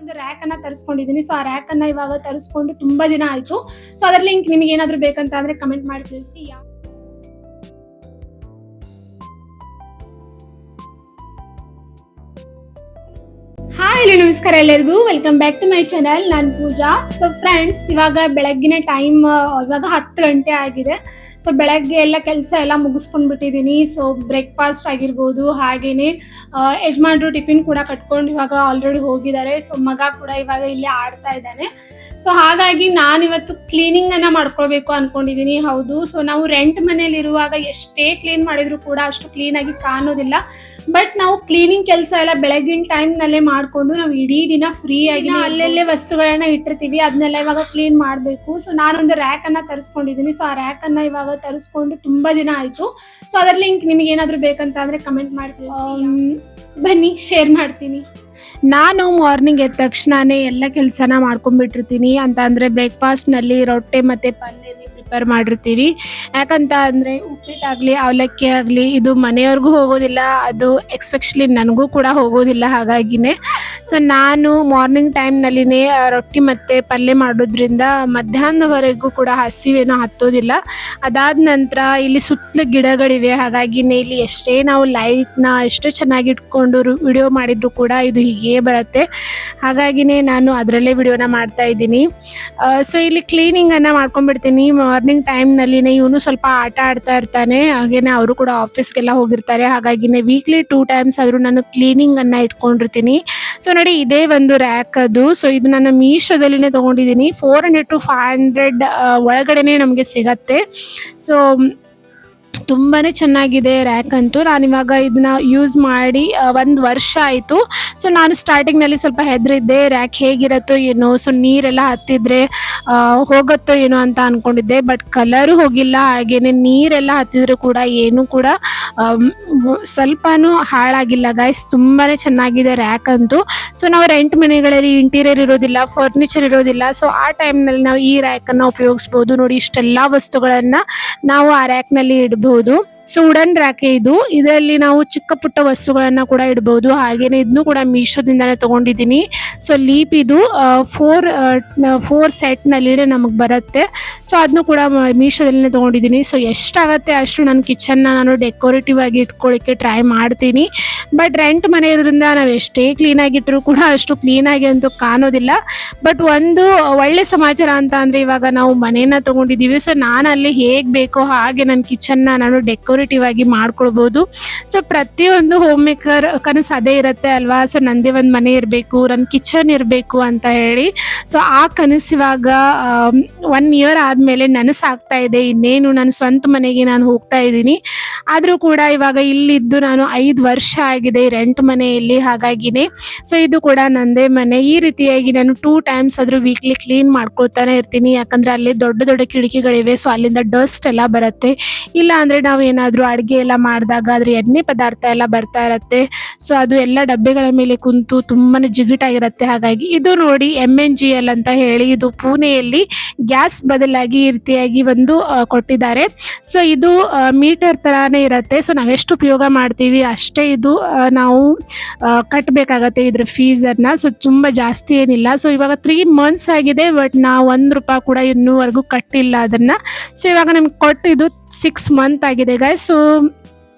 ಒಂದು ರ್ಯಾಕ್ ಅನ್ನ ತರಿಸ್ಕೊಂಡಿದ್ದೀನಿ. ಸೊ ಆ ರ್ಯಾಕ್ ಅನ್ನ ಇವಾಗ ತರಿಸ್ಕೊಂಡು ತುಂಬಾ ದಿನ ಆಯ್ತು. ಸೊ ಅದರ ಲಿಂಕ್ ನಿಮಗೆ ಏನಾದರೂ ಬೇಕಂತ ಅಂದ್ರೆ ಕಮೆಂಟ್ ಮಾಡಿ ತಿಳಿಸಿ. ಹಾಯ್ ಹಲೋ ನಮಸ್ಕಾರ ಎಲ್ಲರಿಗೂ, welcome back to my channel. ನಾನು ಪೂಜಾ. ಸೊ ಫ್ರೆಂಡ್ಸ್, ಇವಾಗ ಬೆಳಗ್ಗಿನ ಟೈಮ್ ಇವಾಗ 10 ಗಂಟೆ ಆಗಿದೆ. ಸೊ ಬೆಳಗ್ಗೆ ಎಲ್ಲ ಕೆಲಸ ಎಲ್ಲ ಮುಗಿಸ್ಕೊಂಡು ಬಿಟ್ಟಿದ್ದೀನಿ. ಸೊ ಬ್ರೇಕ್ಫಾಸ್ಟ್ ಆಗಿರ್ಬೋದು, ಹಾಗೇನೆ ಯಜಮಾನ್ರು ಟಿಫಿನ್ ಕೂಡ ಕಟ್ಕೊಂಡು ಇವಾಗ ಆಲ್ರೆಡಿ ಹೋಗಿದ್ದಾರೆ. ಸೊ ಮಗ ಕೂಡ ಇವಾಗ ಇಲ್ಲಿ ಆಡ್ತಾ ಇದ್ದಾನೆ. ಸೊ ಹಾಗಾಗಿ ನಾನಿವತ್ತು ಕ್ಲೀನಿಂಗ್ ಅನ್ನ ಮಾಡ್ಕೊಳ್ಬೇಕು ಅನ್ಕೊಂಡಿದ್ದೀನಿ. ಹೌದು, ಸೊ ನಾವು ರೆಂಟ್ ಮನೇಲಿ ಇರುವಾಗ ಎಷ್ಟೇ ಕ್ಲೀನ್ ಮಾಡಿದ್ರು ಕೂಡ ಅಷ್ಟು ಕ್ಲೀನ್ ಆಗಿ ಕಾಣೋದಿಲ್ಲ. ಬಟ್ ನಾವು ಕ್ಲೀನಿಂಗ್ ಕೆಲಸ ಎಲ್ಲ ಬೆಳಗಿನ ಟೈಮ್ ನಲ್ಲೇ ಮಾಡ್ಕೊಂಡು ನಾವು ಇಡೀ ದಿನ ಫ್ರೀ ಆಗಿ ಅಲ್ಲೆಲ್ಲೇ ವಸ್ತುಗಳನ್ನ ಇಟ್ಟಿರ್ತೀವಿ, ಅದನ್ನೆಲ್ಲ ಇವಾಗ ಕ್ಲೀನ್ ಮಾಡಬೇಕು. ಸೊ ನಾನೊಂದು ರ್ಯಾಕ್ ಅನ್ನ ತರಿಸ್ಕೊಂಡಿದ್ದೀನಿ. ಸೊ ಆ ರ್ಯಾಕ್ ಅನ್ನ ಇವಾಗ ತರಿಸ್ಕೊಂಡು ತುಂಬಾ ದಿನ ಆಯ್ತು. ಸೊ ಅದರ ಲಿಂಕ್ ನಿಮಗೆ ಏನಾದರೂ ಬೇಕಂತ ಅಂದ್ರೆ ಕಮೆಂಟ್ ಮಾಡಿ ಬನ್ನಿ, ಶೇರ್ ಮಾಡ್ತೀನಿ. ನಾನು ಮಾರ್ನಿಂಗ್ ಎದ್ದ ತಕ್ಷಣನೇ ಎಲ್ಲ ಕೆಲಸನ ಮಾಡ್ಕೊಂಡ್ಬಿಟ್ಟಿರ್ತೀನಿ. ಅಂತ ಅಂದರೆ ಬ್ರೇಕ್ಫಾಸ್ಟ್ನಲ್ಲಿ ರೊಟ್ಟೆ ಮತ್ತು ಪಲ್ಯನೇ ಪ್ರಿಪೇರ್ ಮಾಡಿರ್ತೀನಿ. ಯಾಕಂತ ಅಂದರೆ ಉಪ್ಪಿಟ್ಟಾಗಲಿ ಅವಲಕ್ಕಿ ಆಗಲಿ ಇದು ಮನೆಯವ್ರಿಗೂ ಹೋಗೋದಿಲ್ಲ, ಅದು ಎಕ್ಸ್ಪೆಷಲಿ ನನಗೂ ಕೂಡ ಹೋಗೋದಿಲ್ಲ. ಹಾಗಾಗಿನೇ ಸೊ ನಾನು ಮಾರ್ನಿಂಗ್ ಟೈಮ್ನಲ್ಲಿನೇ ರೊಟ್ಟಿ ಮತ್ತು ಪಲ್ಯ ಮಾಡೋದ್ರಿಂದ ಮಧ್ಯಾಹ್ನದವರೆಗೂ ಕೂಡ ಹಸಿವೇನೋ ಹತ್ತೋದಿಲ್ಲ. ಅದಾದ ನಂತರ ಇಲ್ಲಿ ಸುತ್ತಲೂ ಗಿಡಗಳಿವೆ. ಹಾಗಾಗಿನೇ ಇಲ್ಲಿ ಎಷ್ಟೇ ನಾವು ಲೈಟ್ನ ಎಷ್ಟು ಚೆನ್ನಾಗಿ ಇಟ್ಕೊಂಡು ವಿಡಿಯೋ ಮಾಡಿದ್ರು ಕೂಡ ಇದು ಹೀಗೆ ಬರುತ್ತೆ. ಹಾಗಾಗಿನೇ ನಾನು ಅದರಲ್ಲೇ ವಿಡಿಯೋನ ಮಾಡ್ತಾ ಇದ್ದೀನಿ. ಸೊ ಇಲ್ಲಿ ಕ್ಲೀನಿಂಗನ್ನು ಮಾಡ್ಕೊಂಡ್ಬಿಡ್ತೀನಿ. ಮಾರ್ನಿಂಗ್ ಟೈಮ್ನಲ್ಲಿನೇ ಇವನು ಸ್ವಲ್ಪ ಆಟ ಆಡ್ತಾ ಇರ್ತಾನೆ, ಹಾಗೇನೆ ಅವರು ಕೂಡ ಆಫೀಸ್ಗೆಲ್ಲ ಹೋಗಿರ್ತಾರೆ. ಹಾಗಾಗಿನೇ ವೀಕ್ಲಿ 2 ಟೈಮ್ಸ್ ಆದರೂ ನಾನು ಕ್ಲೀನಿಂಗನ್ನು ಇಟ್ಕೊಂಡಿರ್ತೀನಿ. ಸೊ ನೋಡಿ, ಇದೇ ಒಂದು ರ್ಯಾಕ್ ಅದು. ಸೊ ಇದು ನಾನು ಮೀಶೋದಲ್ಲಿನೇ ತೊಗೊಂಡಿದ್ದೀನಿ. 400 to 500 ಒಳಗಡೆನೆ ನಮಗೆ ಸಿಗತ್ತೆ. ಸೊ ತುಂಬಾ ಚೆನ್ನಾಗಿದೆ ರ್ಯಾಕ್ ಅಂತೂ. ನಾನಿವಾಗ ಇದನ್ನ ಯೂಸ್ ಮಾಡಿ 1 ವರ್ಷ ಆಯಿತು. ಸೊ ನಾನು ಸ್ಟಾರ್ಟಿಂಗ್ನಲ್ಲಿ ಸ್ವಲ್ಪ ಹೆದರಿದ್ದೆ, ರ್ಯಾಕ್ ಹೇಗಿರುತ್ತೋ ಏನೋ, ಸೊ ನೀರೆಲ್ಲ ಹತ್ತಿದ್ರೆ ಹೋಗುತ್ತೋ ಏನೋ ಅಂತ ಅಂದ್ಕೊಂಡಿದ್ದೆ. ಬಟ್ ಕಲರು ಹೋಗಿಲ್ಲ, ಹಾಗೇನೆ ನೀರೆಲ್ಲ ಹತ್ತಿದ್ರು ಕೂಡ ಏನೂ ಕೂಡ ಸ್ವಲ್ಪನೂ ಹಾಳಾಗಿಲ್ಲ ಗೈಸ್. ತುಂಬಾ ಚೆನ್ನಾಗಿದೆ ರ್ಯಾಕ್ ಅಂತೂ. ಸೊ ನಾವು ರೆಂಟ್ ಮನೆಗಳಲ್ಲಿ ಇಂಟೀರಿಯರ್ ಇರೋದಿಲ್ಲ, ಫರ್ನಿಚರ್ ಇರೋದಿಲ್ಲ. ಸೊ ಆ ಟೈಮ್ನಲ್ಲಿ ನಾವು ಈ ರ್ಯಾಕನ್ನು ಉಪಯೋಗಿಸ್ಬೋದು. ನೋಡಿ, ಇಷ್ಟೆಲ್ಲ ವಸ್ತುಗಳನ್ನು ನಾವು ಆ ರ್ಯಾಕ್ನಲ್ಲಿ ಇಡ್ಬೋದು. ಸೊ ವುಡನ್ ರ್ಯಾಕೆ ಇದು. ಇದರಲ್ಲಿ ನಾವು ಚಿಕ್ಕ ಪುಟ್ಟ ವಸ್ತುಗಳನ್ನು ಕೂಡ ಇಡ್ಬೋದು. ಹಾಗೇನೆ ಇದನ್ನು ಕೂಡ ಮೀಶೋದಿಂದನೇ ತೊಗೊಂಡಿದ್ದೀನಿ. ಸೊ ಲೀಪ್ ಇದು 4 ಸೆಟ್ನಲ್ಲಿನೇ ನಮಗೆ ಬರುತ್ತೆ. ಸೊ ಅದನ್ನು ಕೂಡ ಮೀಶೋದಲ್ಲೇ ತೊಗೊಂಡಿದ್ದೀನಿ. ಸೊ ಎಷ್ಟಾಗತ್ತೆ ಅಷ್ಟು ನನ್ನ ಕಿಚನ್ನ ನಾನು ಡೆಕೋರೇಟಿವ್ ಆಗಿ ಇಟ್ಕೊಳ್ಳಿಕ್ಕೆ ಟ್ರೈ ಮಾಡ್ತೀನಿ. ಬಟ್ ರೆಂಟ್ ಮನೆ ಇರೋದ್ರಿಂದ ನಾವು ಎಷ್ಟೇ ಕ್ಲೀನಾಗಿಟ್ಟರೂ ಕೂಡ ಅಷ್ಟು ಕ್ಲೀನಾಗಿ ಅಂತೂ ಕಾಣೋದಿಲ್ಲ. ಬಟ್ ಒಂದು ಒಳ್ಳೆ ಸಮಾಚಾರ ಅಂತ ಅಂದರೆ ಇವಾಗ ನಾವು ಮನೇನ ತೊಗೊಂಡಿದ್ದೀವಿ. ಸೊ ನಾನು ಅಲ್ಲಿ ಹೇಗೆ ಬೇಕೋ ಹಾಗೆ ನನ್ನ ಕಿಚನ್ನ ನಾನು ಡೆಕೋರೇಟಿವ್ ಆಗಿ ಮಾಡ್ಕೊಳ್ಬೋದು. ಸೊ ಪ್ರತಿಯೊಂದು ಹೋಮ್ ಮೇಕರ್ ಕನಸು ಅದೇ ಇರುತ್ತೆ ಅಲ್ವಾ. ಸೊ ನಂದೇ ಒಂದು ಮನೆ ಇರಬೇಕು, ನನ್ನ ಕಿಚನ್ ಇರಬೇಕು ಅಂತ ಹೇಳಿ. ಸೊ ಆ ಕನಸು ಇವಾಗ 1 ಇಯರ್ ಆದಮೇಲೆ ನನಸಾಗ್ತಾ ಇದೆ. ಇನ್ನೇನು ನನ್ನ ಸ್ವಂತ ಮನೆಗೆ ನಾನು ಹೋಗ್ತಾ ಇದ್ದೀನಿ. ಆದರೂ ಕೂಡ ಇವಾಗ ಇಲ್ಲಿದ್ದು ನಾನು 5 ವರ್ಷ ಆಗಿದೆ ಈ ರೆಂಟ್ ಮನೆಯಲ್ಲಿ. ಹಾಗಾಗಿನೇ ಸೊ ಇದು ಕೂಡ ನನ್ನದೇ ಮನೆ. ಈ ರೀತಿಯಾಗಿ ನಾನು 2 ಟೈಮ್ಸ್ ಆದರೂ ವೀಕ್ಲಿ ಕ್ಲೀನ್ ಮಾಡ್ಕೊಳ್ತಾನೆ ಇರ್ತೀನಿ. ಯಾಕಂದರೆ ಅಲ್ಲಿ ದೊಡ್ಡ ದೊಡ್ಡ ಕಿಟಕಿಗಳಿವೆ. ಸೊ ಅಲ್ಲಿಂದ ಡಸ್ಟ್ ಎಲ್ಲ ಬರುತ್ತೆ. ಇಲ್ಲ ಅಂದರೆ ನಾವು ಏನಾದರೂ ಅಡುಗೆ ಎಲ್ಲ ಮಾಡಿದಾಗ ಅದ್ರ ಎಣ್ಣೆ ಪದಾರ್ಥ ಎಲ್ಲ ಬರ್ತಾ ಇರುತ್ತೆ. ಸೊ ಅದು ಎಲ್ಲ ಡಬ್ಬೆಗಳ ಮೇಲೆ ಕುಂತು ತುಂಬಾ ಜಿಗಿಟಾಗಿರುತ್ತೆ. ಹಾಗಾಗಿ ಇದು ನೋಡಿ MNGL ಅಂತ ಹೇಳಿ, ಇದು ಪುಣೆಯಲ್ಲಿ ಗ್ಯಾಸ್ ಬದಲಾಗಿ ಈ ರೀತಿಯಾಗಿ ಒಂದು ಕೊಟ್ಟಿದ್ದಾರೆ. ಸೊ ಇದು ಮೀಟರ್ ಥರನೇ ಇರುತ್ತೆ. ಸೊ ನಾವೆಷ್ಟು ಉಪಯೋಗ ಮಾಡ್ತೀವಿ ಅಷ್ಟೇ ಇದು ನಾವು ಕಟ್ಟಬೇಕಾಗತ್ತೆ ಇದ್ರ ಫೀಸನ್ನು. ಸೊ ತುಂಬ ಜಾಸ್ತಿ ಏನಿಲ್ಲ. ಸೊ ಇವಾಗ 3 months ಆಗಿದೆ, ಬಟ್ ನಾವು ₹1 ಕೂಡ ಇನ್ನೂವರೆಗೂ ಕಟ್ಟಿಲ್ಲ ಅದನ್ನು. ಸೊ ಇವಾಗ ನಮ್ಗೆ ಕೊಟ್ಟಿದ್ದು 6 month ಆಗಿದೆ ಗಾಯ್ಸ್. ಸೊ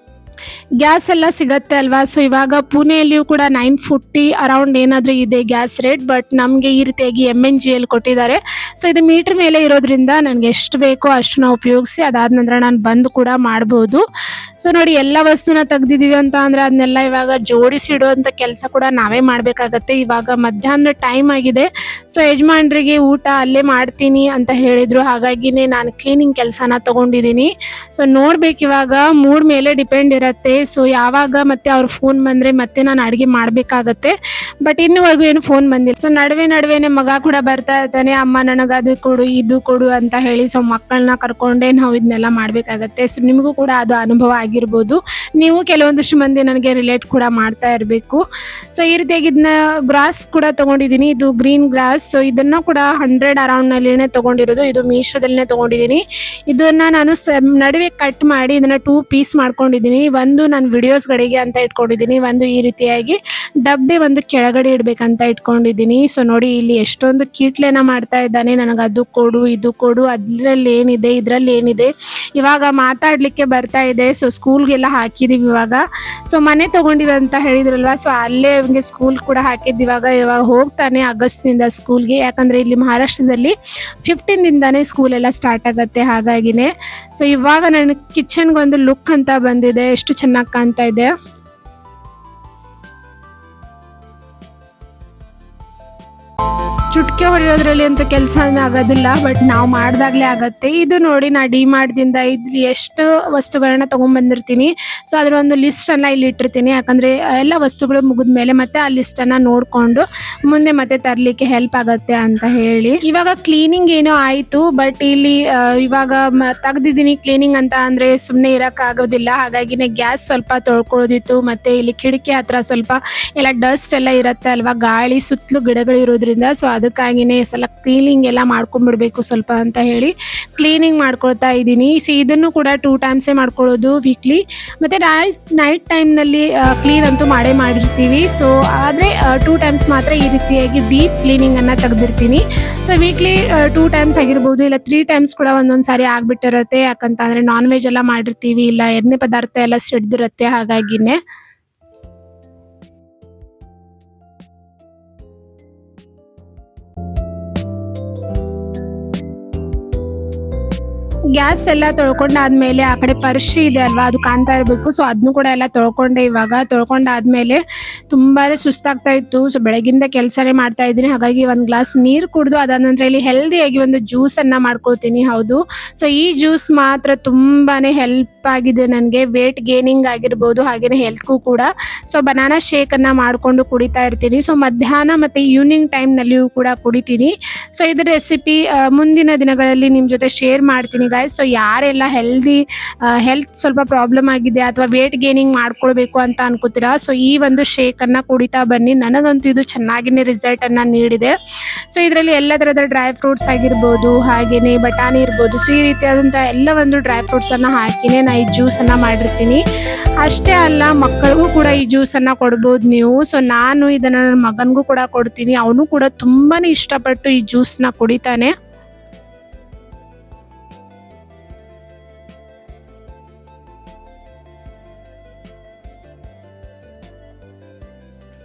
ಗ್ಯಾಸ್ ಎಲ್ಲ ಸಿಗತ್ತೆ ಅಲ್ವಾ. ಸೊ ಇವಾಗ ಪುಣೆಯಲ್ಲಿಯೂ ಕೂಡ 940 ಅರೌಂಡ್ ಏನಾದರೂ ಇದೆ ಗ್ಯಾಸ್ ರೇಟ್. ಬಟ್ ನಮಗೆ ಈ ರೀತಿಯಾಗಿ MNGL ಕೊಟ್ಟಿದ್ದಾರೆ. ಸೊ ಇದು ಮೀಟ್ರ್ ಮೇಲೆ ಇರೋದ್ರಿಂದ ನನಗೆ ಎಷ್ಟು ಬೇಕೋ ಅಷ್ಟು ನಾವು ಉಪಯೋಗಿಸಿ ಅದಾದ ನಂತರ ನಾನು ಬಂದು ಕೂಡ ಮಾಡ್ಬೋದು. ಸೊ ನೋಡಿ, ಎಲ್ಲ ವಸ್ತುನ ತೆಗ್ದಿದ್ದೀವಿ ಅಂತ ಅಂದರೆ ಅದನ್ನೆಲ್ಲ ಇವಾಗ ಜೋಡಿಸಿ ಇಡುವಂಥ ಕೆಲಸ ಕೂಡ ನಾವೇ ಮಾಡಬೇಕಾಗತ್ತೆ. ಇವಾಗ ಮಧ್ಯಾಹ್ನ ಟೈಮ್ ಆಗಿದೆ. ಸೊ ಯಜಮಾನ್ರಿಗೆ ಊಟ ಅಲ್ಲೇ ಮಾಡ್ತೀನಿ ಅಂತ ಹೇಳಿದರು. ಹಾಗಾಗಿನೇ ನಾನು ಕ್ಲೀನಿಂಗ್ ಕೆಲಸನ ತೊಗೊಂಡಿದ್ದೀನಿ. ಸೊ ನೋಡ್ಬೇಕು, ಇವಾಗ ಮೂಡ್ ಮೇಲೆ ಡಿಪೆಂಡ್ ಇರುತ್ತೆ. ಸೊ ಯಾವಾಗ ಮತ್ತೆ ಅವ್ರ ಫೋನ್ ಬಂದರೆ ಮತ್ತೆ ನಾನು ಅಡುಗೆ ಮಾಡಬೇಕಾಗತ್ತೆ. ಬಟ್ ಇನ್ನೂವರೆಗೂ ಏನು ಫೋನ್ ಬಂದಿಲ್ಲ. ಸೊ ನಡುವೆನೇ ಮಗ ಕೂಡ ಬರ್ತಾ ಇರ್ತಾನೆ, ಅಮ್ಮ ನನಗೆ ಅದು ಕೊಡು ಇದು ಕೊಡು ಅಂತ ಹೇಳಿ. ಸೊ ಮಕ್ಕಳನ್ನ ಕರ್ಕೊಂಡೇ ನಾವು ಇದನ್ನೆಲ್ಲ ಮಾಡಬೇಕಾಗತ್ತೆ. ಸೊ ನಿಮಗೂ ಕೂಡ ಅದು ಅನುಭವ ಆಗಿರ್ಬೋದು, ನೀವು ಕೆಲವೊಂದಿಷ್ಟು ಮಂದಿ ನನಗೆ ರಿಲೇಟ್ ಕೂಡ ಮಾಡ್ತಾ ಇರಬೇಕು. ಸೊ ಈ ರೀತಿಯಾಗಿ ಇದನ್ನ ಗ್ರಾಸ್ ಕೂಡ ತೊಗೊಂಡಿದ್ದೀನಿ, ಇದು ಗ್ರೀನ್ ಗ್ರಾಸ್. ಸೊ ಇದನ್ನು ಕೂಡ 100 ಅರೌಂಡ್ನಲ್ಲಿನೇ ತೊಗೊಂಡಿರೋದು, ಇದು ಮೀಶೋದಲ್ಲೇ ತೊಗೊಂಡಿದ್ದೀನಿ. ಇದನ್ನು ನಾನು ನಡುವೆ ಕಟ್ ಮಾಡಿ ಇದನ್ನು 2 ಪೀಸ್ ಮಾಡ್ಕೊಂಡಿದ್ದೀನಿ. ಒಂದು ನಾನು ವಿಡಿಯೋಸ್ಗಳಿಗೆ ಅಂತ ಇಟ್ಕೊಂಡಿದ್ದೀನಿ, ಒಂದು ಈ ರೀತಿಯಾಗಿ ಡಬ್ಬೆ ಒಂದು ಕೆಳಗಡೆ ಇಡಬೇಕಂತ ಇಟ್ಕೊಂಡಿದ್ದೀನಿ. ಸೊ ನೋಡಿ ಇಲ್ಲಿ ಎಷ್ಟೊಂದು ಕೀಟ್ಲೆನ ಮಾಡ್ತಾ ಇದ್ದಾನೆ, ನನಗೆ ಅದು ಕೊಡು ಇದು ಕೊಡು, ಅದರಲ್ಲಿ ಏನಿದೆ ಇದರಲ್ಲಿ ಏನಿದೆ. ಇವಾಗ ಮಾತಾಡಲಿಕ್ಕೆ ಬರ್ತಾ ಇದೆ. ಸೊ ಸ್ಕೂಲ್ಗೆಲ್ಲ ಹಾಕಿದ್ದೀವಿ ಇವಾಗ. ಸೊ ಮನೆ ತೊಗೊಂಡಿವಿ ಅಂತ ಹೇಳಿದ್ರಲ್ವ, ಸೊ ಅಲ್ಲೇ ಅವನಿಗೆ ಸ್ಕೂಲ್ ಕೂಡ ಹಾಕಿದ್ದು. ಇವಾಗ ಹೋಗ್ತಾನೆ ಆಗಸ್ಟ್ನಿಂದ ಸ್ಕೂಲ್ಗೆ, ಯಾಕಂದರೆ ಇಲ್ಲಿ ಮಹಾರಾಷ್ಟ್ರದಲ್ಲಿ 15ದಿಂದಾನೇ ಸ್ಕೂಲ್ ಎಲ್ಲ ಸ್ಟಾರ್ಟ್ ಆಗುತ್ತೆ, ಹಾಗಾಗಿನೇ. ಸೊ ಇವಾಗ ನನ್ನ ಕಿಚನ್ಗೆ ಒಂದು ಲುಕ್ ಅಂತ ಬಂದಿದೆ, ಎಷ್ಟು ಚೆನ್ನಾಗಿ ಕಾಣ್ತಾ ಇದೆ. ಚುಟ್ಕೆ ಹೊಡೆಯೋದ್ರಲ್ಲಿ ಅಂತೂ ಕೆಲಸ ಆಗೋದಿಲ್ಲ, ಬಟ್ ನಾವು ಮಾಡಿದಾಗಲೇ ಆಗುತ್ತೆ. ಇದು ನೋಡಿ ನಾ ಡಿಮಾರ್ಟ್ದಿಂದ ಇಲ್ಲಿ ಎಷ್ಟು ವಸ್ತುಗಳನ್ನ ತೊಗೊಂಡ್ಬಂದಿರ್ತೀನಿ. ಸೊ ಅದರ ಒಂದು ಲಿಸ್ಟನ್ನು ಇಲ್ಲಿ ಇಟ್ಟಿರ್ತೀನಿ, ಯಾಕಂದರೆ ಎಲ್ಲ ವಸ್ತುಗಳು ಮುಗಿದ ಮೇಲೆ ಮತ್ತೆ ಆ ಲಿಸ್ಟನ್ನು ನೋಡಿಕೊಂಡು ಮುಂದೆ ಮತ್ತೆ ತರಲಿಕ್ಕೆ ಹೆಲ್ಪ್ ಆಗುತ್ತೆ ಅಂತ ಹೇಳಿ. ಇವಾಗ ಕ್ಲೀನಿಂಗ್ ಏನೋ ಆಯಿತು, ಬಟ್ ಇಲ್ಲಿ ಇವಾಗ ತೆಗ್ದಿದ್ದೀನಿ. ಕ್ಲೀನಿಂಗ್ ಅಂತ ಅಂದರೆ ಸುಮ್ಮನೆ ಇರೋಕ್ಕಾಗೋದಿಲ್ಲ, ಹಾಗಾಗಿನೇ ಗ್ಯಾಸ್ ಸ್ವಲ್ಪ ತೊಳ್ಕೊಳ್ಳೋದಿತ್ತು. ಮತ್ತು ಇಲ್ಲಿ ಕಿಟಕಿ ಹತ್ರ ಸ್ವಲ್ಪ ಎಲ್ಲ ಡಸ್ಟ್ ಎಲ್ಲ ಇರುತ್ತೆ ಅಲ್ವಾ, ಗಾಳಿ ಸುತ್ತಲೂ ಗಿಡಗಳು ಇರೋದ್ರಿಂದ. ಸೊ ಅದಕ್ಕಾಗಿನೇ ಸಲ ಕ್ಲೀನಿಂಗ್ ಎಲ್ಲ ಮಾಡ್ಕೊಂಡ್ಬಿಡ್ಬೇಕು ಸ್ವಲ್ಪ ಅಂತ ಹೇಳಿ ಕ್ಲೀನಿಂಗ್ ಮಾಡ್ಕೊಳ್ತಾ ಇದ್ದೀನಿ. ಸೊ ಇದನ್ನು ಕೂಡ 2 ಟೈಮ್ಸೇ ಮಾಡ್ಕೊಳ್ಳೋದು ವೀಕ್ಲಿ. ಮತ್ತು ನೈಟ್ ಟೈಮ್ನಲ್ಲಿ ಕ್ಲೀನ್ ಅಂತೂ ಮಾಡಿರ್ತೀವಿ. ಸೊ ಆದರೆ 2 ಟೈಮ್ಸ್ ಮಾತ್ರ ಈ ರೀತಿಯಾಗಿ ಡೀಪ್ ಕ್ಲೀನಿಂಗನ್ನು ತೆಗೆದಿರ್ತೀನಿ. ಸೊ ವೀಕ್ಲಿ 2 ಟೈಮ್ಸ್ ಆಗಿರ್ಬೋದು, ಇಲ್ಲ 3 ಟೈಮ್ಸ್ ಕೂಡ ಒಂದೊಂದು ಸಾರಿ ಆಗಿಬಿಟ್ಟಿರುತ್ತೆ. ಯಾಕಂತಂದರೆ ನಾನ್ ವೆಜ್ ಎಲ್ಲ ಮಾಡಿರ್ತೀವಿ, ಇಲ್ಲ ಎಣ್ಣೆ ಪದಾರ್ಥ ಎಲ್ಲ ಸಿಡ್ದಿರುತ್ತೆ, ಹಾಗಾಗಿನೇ. ಗ್ಯಾಸ್ ಎಲ್ಲ ತೊಳ್ಕೊಂಡಾದ್ಮೇಲೆ ಆ ಕಡೆ ಪರ್ಶಿ ಇದೆ ಅಲ್ವಾ, ಅದು ಕಾಣ್ತಾ ಇರಬೇಕು. ಸೊ ಅದನ್ನು ಕೂಡ ಎಲ್ಲ ತೊಳ್ಕೊಂಡೆ. ಇವಾಗ ತೊಳ್ಕೊಂಡಾದ್ಮೇಲೆ ತುಂಬಾ ಸುಸ್ತಾಗ್ತಾ ಇತ್ತು. ಸೊ ಬೆಳಗಿಂದ ಕೆಲಸನೇ ಮಾಡ್ತಾ ಇದ್ದೀನಿ, ಹಾಗಾಗಿ ಒಂದು ಗ್ಲಾಸ್ ನೀರು ಕುಡಿದು ಅದಾದ ನಂತರ ಇಲ್ಲಿ ಹೆಲ್ದಿಯಾಗಿ ಒಂದು ಜ್ಯೂಸನ್ನು ಮಾಡ್ಕೊಳ್ತೀನಿ. ಹೌದು, ಸೊ ಈ ಜ್ಯೂಸ್ ಮಾತ್ರ ತುಂಬಾ ಹೆಲ್ಪ್ ಆಗಿದೆ ನನಗೆ, ವೇಟ್ ಗೇನಿಂಗ್ ಆಗಿರ್ಬೋದು, ಹಾಗೆಯೇ ಹೆಲ್ತ್ಗೂ ಕೂಡ. ಸೊ ಬನಾನಾ ಶೇಕನ್ನು ಮಾಡಿಕೊಂಡು ಕುಡಿತಾ ಇರ್ತೀನಿ. ಸೊ ಮಧ್ಯಾಹ್ನ ಮತ್ತು ಈವ್ನಿಂಗ್ ಟೈಮ್ನಲ್ಲಿಯೂ ಕೂಡ ಕುಡಿತೀನಿ. ಸೊ ಇದರ ರೆಸಿಪಿ ಮುಂದಿನ ದಿನಗಳಲ್ಲಿ ನಿಮ್ಮ ಜೊತೆ ಶೇರ್ ಮಾಡ್ತೀನಿ ಗಾಯ್ಸ್. ಸೊ ಯಾರೆಲ್ಲ ಹೆಲ್ತ್ ಸ್ವಲ್ಪ ಪ್ರಾಬ್ಲಮ್ ಆಗಿದೆ ಅಥವಾ ವೇಟ್ ಗೇನಿಂಗ್ ಮಾಡ್ಕೊಳ್ಬೇಕು ಅಂತ ಅನ್ಕೋತೀರಾ, ಸೊ ಈ ಒಂದು ಶೇಕನ್ನು ಕುಡಿತಾ ಬನ್ನಿ. ನನಗಂತೂ ಇದು ಚೆನ್ನಾಗಿನೇ ರಿಸಲ್ಟನ್ನು ನೀಡಿದೆ. ಸೊ ಇದರಲ್ಲಿ ಎಲ್ಲ ಥರದ ಡ್ರೈ ಫ್ರೂಟ್ಸ್ ಆಗಿರ್ಬೋದು, ಹಾಗೆಯೇ ಬಟಾಣಿ ಇರ್ಬೋದು. ಸೊ ಈ ರೀತಿಯಾದಂಥ ಎಲ್ಲ ಒಂದು ಡ್ರೈ ಫ್ರೂಟ್ಸನ್ನು ಹಾಕಿನೇ ನಾನು ಈ ಜ್ಯೂಸನ್ನು ಮಾಡಿರ್ತೀನಿ. ಅಷ್ಟೇ ಅಲ್ಲ, ಮಕ್ಕಳಿಗೂ ಕೂಡ ಈ ಜ್ಯೂಸನ್ನು ಕೊಡ್ಬೋದು ನೀವು. ಸೊ ನಾನು ಇದನ್ನು ನನ್ನ ಮಗನಿಗೂ ಕೂಡ ಕೊಡ್ತೀನಿ, ಅವನು ಕೂಡ ತುಂಬಾ ಇಷ್ಟಪಟ್ಟು ಈ ಜ್ಯೂಸ್ನ ಕುಡಿತಾನೆ.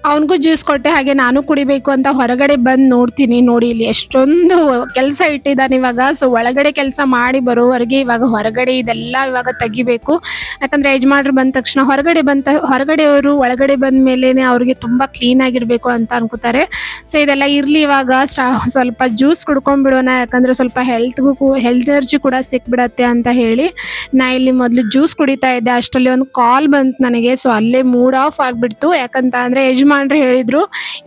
ಅವನಿಗೂ ಜ್ಯೂಸ್ ಕೊಟ್ಟೆ, ಹಾಗೆ ನಾನು ಕುಡಿಬೇಕು ಅಂತ ಹೊರಗಡೆ ಬಂದು ನೋಡ್ತೀನಿ. ನೋಡಿ ಇಲ್ಲಿ ಎಷ್ಟೊಂದು ಕೆಲಸ ಇಟ್ಟಿದ್ದಾನೆ ಇವಾಗ. ಸೊ ಒಳಗಡೆ ಕೆಲಸ ಮಾಡಿ ಬರೋವರೆಗೆ ಇವಾಗ ಹೊರಗಡೆ ಇದೆಲ್ಲ ಇವಾಗ ತೆಗಿಬೇಕು. ಯಾಕಂದರೆ ಯಜಮಾನ್ರು ಬಂದ ತಕ್ಷಣ ಹೊರಗಡೆಯವರು ಒಳಗಡೆ ಬಂದ ಮೇಲೆ ಅವ್ರಿಗೆ ತುಂಬ ಕ್ಲೀನ್ ಆಗಿರಬೇಕು ಅಂತ ಅನ್ಕೋತಾರೆ. ಸೊ ಇದೆಲ್ಲ ಇರಲಿ, ಇವಾಗ ಸ್ವಲ್ಪ ಜ್ಯೂಸ್ ಕುಡ್ಕೊಂಡ್ಬಿಡೋಣ, ಯಾಕಂದರೆ ಸ್ವಲ್ಪ ಹೆಲ್ತ್ ಎನರ್ಜಿ ಕೂಡ ಸಿಕ್ಬಿಡತ್ತೆ ಅಂತ ಹೇಳಿ ನಾ ಇಲ್ಲಿ ಮೊದಲು ಜ್ಯೂಸ್ ಕುಡಿತಾ ಇದ್ದೆ. ಅಷ್ಟರಲ್ಲಿ ಒಂದು ಕಾಲ್ ಬಂತು ನನಗೆ. ಸೊ ಅಲ್ಲೇ ಮೂಡ್ ಆಫ್ ಆಗಿಬಿಡ್ತು. ಯಾಕಂತ ಅಂದರೆ ಯಜಮಾನ್ರು ಹೇಳಿದರು,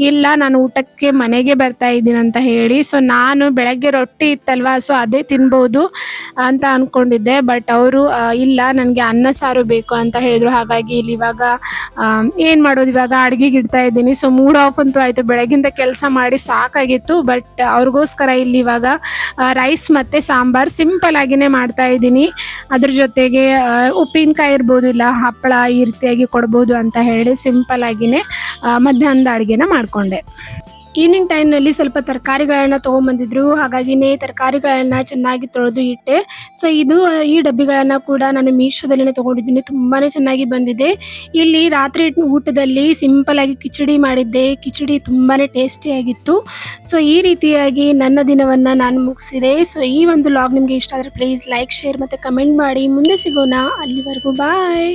ಇಲ್ಲ ನಾನು ಊಟಕ್ಕೆ ಮನೆಗೆ ಬರ್ತಾ ಇದ್ದೀನಿ ಅಂತ ಹೇಳಿ. ಸೊ ನಾನು ಬೆಳಗ್ಗೆ ರೊಟ್ಟಿ ಇತ್ತಲ್ವ, ಸೊ ಅದೇ ತಿನ್ಬೋದು ಅಂತ ಅಂದ್ಕೊಂಡಿದ್ದೆ. ಬಟ್ ಅವರು ಇಲ್ಲ, ನನಗೆ ಅನ್ನ ಸಾರು ಬೇಕು ಅಂತ ಹೇಳಿದರು. ಹಾಗಾಗಿ ಇಲ್ಲಿ ಇವಾಗ ಏನು ಮಾಡೋದು, ಇವಾಗ ಅಡುಗೆಗೆ ಇಡ್ತಾ ಇದ್ದೀನಿ. ಸೊ ಮೂಡ್ ಆಫ್ ಅಂತೂ ಆಯಿತು, ಬೆಳಗಿಂದ ಕೆಲಸ ಮಾಡಿ ಸಾಕಾಗಿತ್ತು. ಬಟ್ ಅವ್ರಿಗೋಸ್ಕರ ಇಲ್ಲಿ ಇವಾಗ ರೈಸ್ ಮತ್ತು ಸಾಂಬಾರು ಸಿಂಪಲ್ ಆಗಿನೇ ಮಾಡ್ತಾ ಇದ್ದೀನಿ. ಅದ್ರ ಜೊತೆಗೆ ಉಪ್ಪಿನಕಾಯಿ ಇರ್ಬೋದು, ಇಲ್ಲ ಹಪ್ಪಳ ಈ ರೀತಿಯಾಗಿ ಕೊಡ್ಬೋದು ಅಂತ ಹೇಳಿ ಸಿಂಪಲ್ ಆಗಿನೇ ಮಧ್ಯಾಹ್ನದ ಅಡುಗೆನ ಮಾಡಿಕೊಂಡೆ. ಈವ್ನಿಂಗ್ ಟೈಮ್ನಲ್ಲಿ ಸ್ವಲ್ಪ ತರಕಾರಿಗಳನ್ನ ತೊಗೊಂಬಂದಿದ್ರು, ಹಾಗಾಗಿನೇ ತರಕಾರಿಗಳನ್ನ ಚೆನ್ನಾಗಿ ತೊಳೆದು ಇಟ್ಟೆ. ಸೊ ಈ ಡಬ್ಬಿಗಳನ್ನು ಕೂಡ ನಾನು ಮೀಶೋದಲ್ಲೇ ತೊಗೊಂಡಿದ್ದೀನಿ, ತುಂಬಾ ಚೆನ್ನಾಗಿ ಬಂದಿದೆ. ಇಲ್ಲಿ ರಾತ್ರಿ ಊಟದಲ್ಲಿ ಸಿಂಪಲ್ಲಾಗಿ ಕಿಚಡಿ ಮಾಡಿದ್ದೆ, ಕಿಚಡಿ ತುಂಬಾ ಟೇಸ್ಟಿಯಾಗಿತ್ತು. ಸೊ ಈ ರೀತಿಯಾಗಿ ನನ್ನ ದಿನವನ್ನು ನಾನು ಮುಗಿಸಿದೆ. ಸೊ ಈ ಒಂದು ವ್ಲಾಗ್ ನಿಮಗೆ ಇಷ್ಟ ಆದರೆ ಪ್ಲೀಸ್ ಲೈಕ್, ಶೇರ್ ಮತ್ತು ಕಮೆಂಟ್ ಮಾಡಿ. ಮುಂದೆ ಸಿಗೋಣ, ಅಲ್ಲಿವರೆಗೂ ಬಾಯ್.